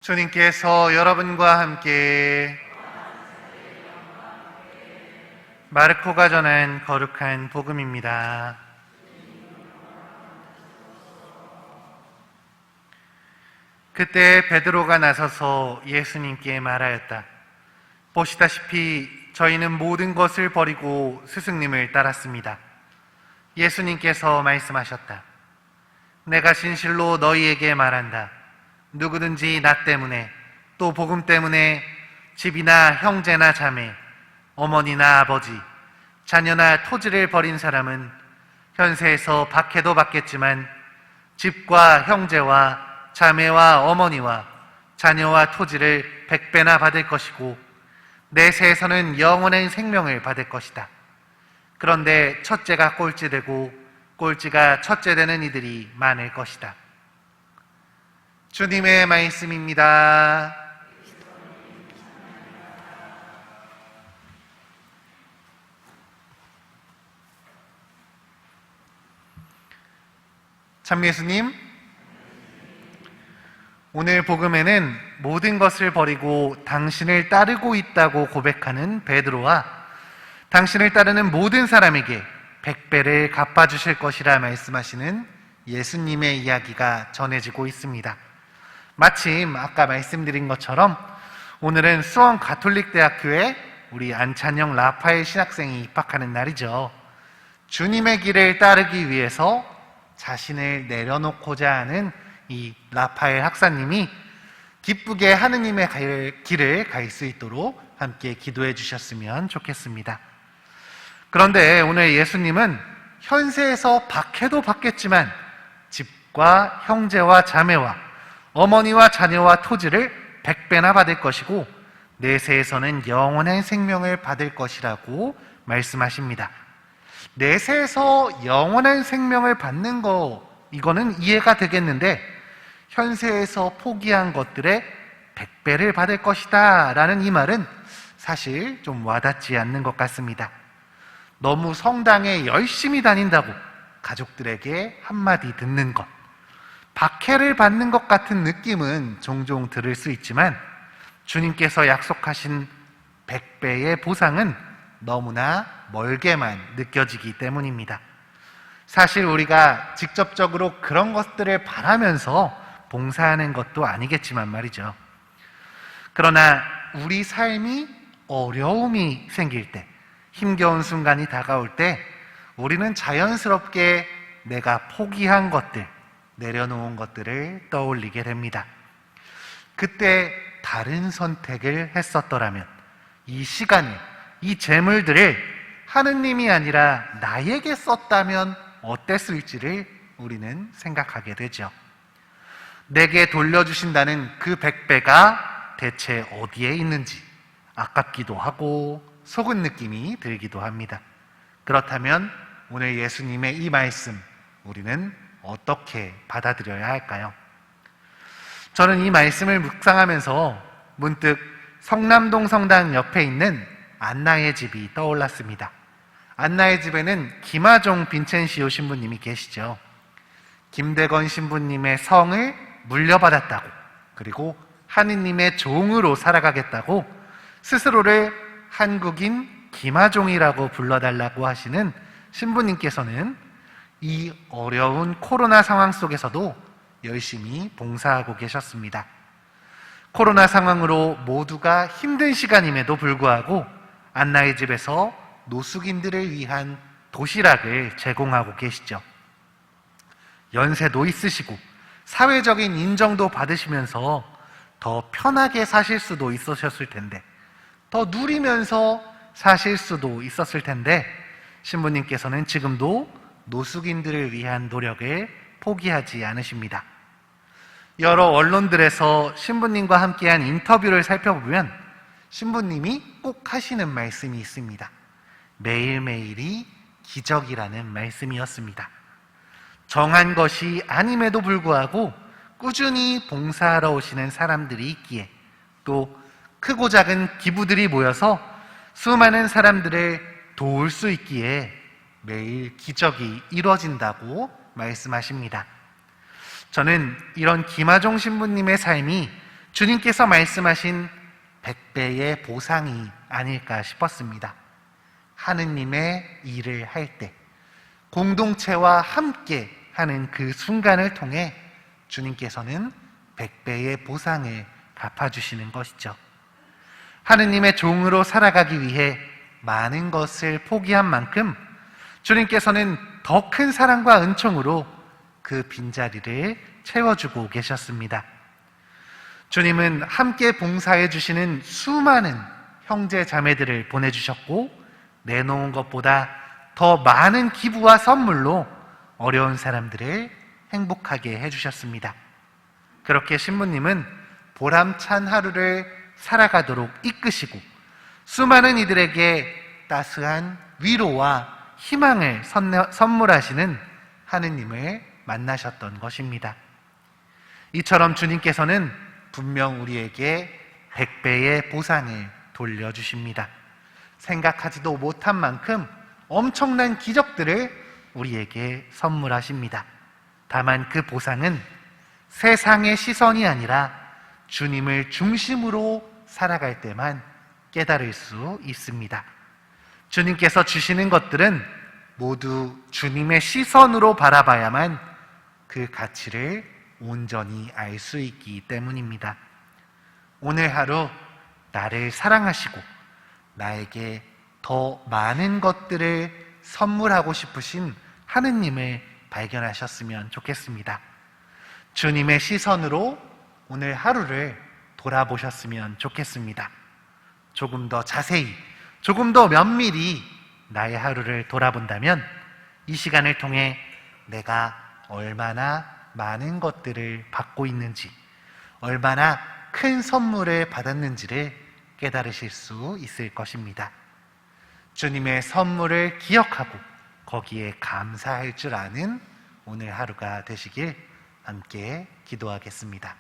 주님께서 여러분과 함께 마르코가 전한 거룩한 복음입니다. 그때 베드로가 나서서 예수님께 말하였다. 보시다시피 저희는 모든 것을 버리고 스승님을 따랐습니다. 예수님께서 말씀하셨다. 내가 진실로 너희에게 말한다. 누구든지 나 때문에 또 복음 때문에 집이나 형제나 자매, 어머니나 아버지, 자녀나 토지를 버린 사람은 현세에서 박해도 받겠지만 집과 형제와 자매와 어머니와 자녀와 토지를 100배나 받을 것이고 내세에서는 영원한 생명을 받을 것이다. 그런데 첫째가 꼴찌되고 꼴찌가 첫째 되는 이들이 많을 것이다. 주님의 말씀입니다. 참 예수님, 오늘 복음에는 모든 것을 버리고 당신을 따르고 있다고 고백하는 베드로와 당신을 따르는 모든 사람에게 100배를 갚아주실 것이라 말씀하시는 예수님의 이야기가 전해지고 있습니다. 마침 아까 말씀드린 것처럼 오늘은 수원 가톨릭대학교에 우리 안찬영 라파엘 신학생이 입학하는 날이죠. 주님의 길을 따르기 위해서 자신을 내려놓고자 하는 이 라파엘 학사님이 기쁘게 하느님의 길을 갈 수 있도록 함께 기도해 주셨으면 좋겠습니다. 그런데 오늘 예수님은 현세에서 박해도 받겠지만 집과 형제와 자매와 어머니와 자녀와 토지를 100배나 받을 것이고 내세에서는 영원한 생명을 받을 것이라고 말씀하십니다. 내세에서 영원한 생명을 받는 거, 이거는 이해가 되겠는데 현세에서 포기한 것들의 100배를 받을 것이다 라는 이 말은 사실 좀 와닿지 않는 것 같습니다. 너무 성당에 열심히 다닌다고 가족들에게 한마디 듣는 것, 박해를 받는 것 같은 느낌은 종종 들을 수 있지만 주님께서 약속하신 100배의 보상은 너무나 멀게만 느껴지기 때문입니다. 사실 우리가 직접적으로 그런 것들을 바라면서 봉사하는 것도 아니겠지만 말이죠. 그러나 우리 삶이 어려움이 생길 때, 힘겨운 순간이 다가올 때 우리는 자연스럽게 내가 포기한 것들, 내려놓은 것들을 떠올리게 됩니다. 그때 다른 선택을 했었더라면 이 시간을, 이 재물들을 하느님이 아니라 나에게 썼다면 어땠을지를 우리는 생각하게 되죠. 내게 돌려주신다는 그 100배가 대체 어디에 있는지 아깝기도 하고 속은 느낌이 들기도 합니다. 그렇다면 오늘 예수님의 이 말씀, 우리는 어떻게 받아들여야 할까요? 저는 이 말씀을 묵상하면서 문득 성남동 성당 옆에 있는 안나의 집이 떠올랐습니다. 안나의 집에는 김하종 빈첸시오 신부님이 계시죠. 김대건 신부님의 성을 물려받았다고, 그리고 하느님의 종으로 살아가겠다고 스스로를 한국인 김하종이라고 불러달라고 하시는 신부님께서는 이 어려운 코로나 상황 속에서도 열심히 봉사하고 계셨습니다. 코로나 상황으로 모두가 힘든 시간임에도 불구하고 안나의 집에서 노숙인들을 위한 도시락을 제공하고 계시죠. 연세도 있으시고 사회적인 인정도 받으시면서 더 편하게 사실 수도 있으셨을 텐데, 더 누리면서 사실 수도 있었을 텐데 신부님께서는 지금도 노숙인들을 위한 노력을 포기하지 않으십니다. 여러 언론들에서 신부님과 함께한 인터뷰를 살펴보면 신부님이 꼭 하시는 말씀이 있습니다. 매일매일이 기적이라는 말씀이었습니다. 정한 것이 아님에도 불구하고 꾸준히 봉사하러 오시는 사람들이 있기에, 또 크고 작은 기부들이 모여서 수많은 사람들을 도울 수 있기에 매일 기적이 이루어진다고 말씀하십니다. 저는 이런 김하종 신부님의 삶이 주님께서 말씀하신 100배의 보상이 아닐까 싶었습니다. 하느님의 일을 할 때, 공동체와 함께 하는 그 순간을 통해 주님께서는 100배의 보상을 갚아주시는 것이죠. 하느님의 종으로 살아가기 위해 많은 것을 포기한 만큼 주님께서는 더 큰 사랑과 은총으로 그 빈자리를 채워주고 계셨습니다. 주님은 함께 봉사해 주시는 수많은 형제 자매들을 보내주셨고, 내놓은 것보다 더 많은 기부와 선물로 어려운 사람들을 행복하게 해주셨습니다. 그렇게 신부님은 보람찬 하루를 살아가도록 이끄시고 수많은 이들에게 따스한 위로와 희망을 선물하시는 하느님을 만나셨던 것입니다. 이처럼 주님께서는 분명 우리에게 100배의 보상을 돌려주십니다. 생각하지도 못한 만큼 엄청난 기적들을 우리에게 선물하십니다. 다만 그 보상은 세상의 시선이 아니라 주님을 중심으로 살아갈 때만 깨달을 수 있습니다. 주님께서 주시는 것들은 모두 주님의 시선으로 바라봐야만 그 가치를 온전히 알 수 있기 때문입니다. 오늘 하루 나를 사랑하시고 나에게 더 많은 것들을 선물하고 싶으신 하느님을 발견하셨으면 좋겠습니다. 주님의 시선으로 오늘 하루를 돌아보셨으면 좋겠습니다. 조금 더 자세히, 조금 더 면밀히 나의 하루를 돌아본다면 이 시간을 통해 내가 얼마나 많은 것들을 받고 있는지, 얼마나 큰 선물을 받았는지를 깨달으실 수 있을 것입니다. 주님의 선물을 기억하고 거기에 감사할 줄 아는 오늘 하루가 되시길 함께 기도하겠습니다.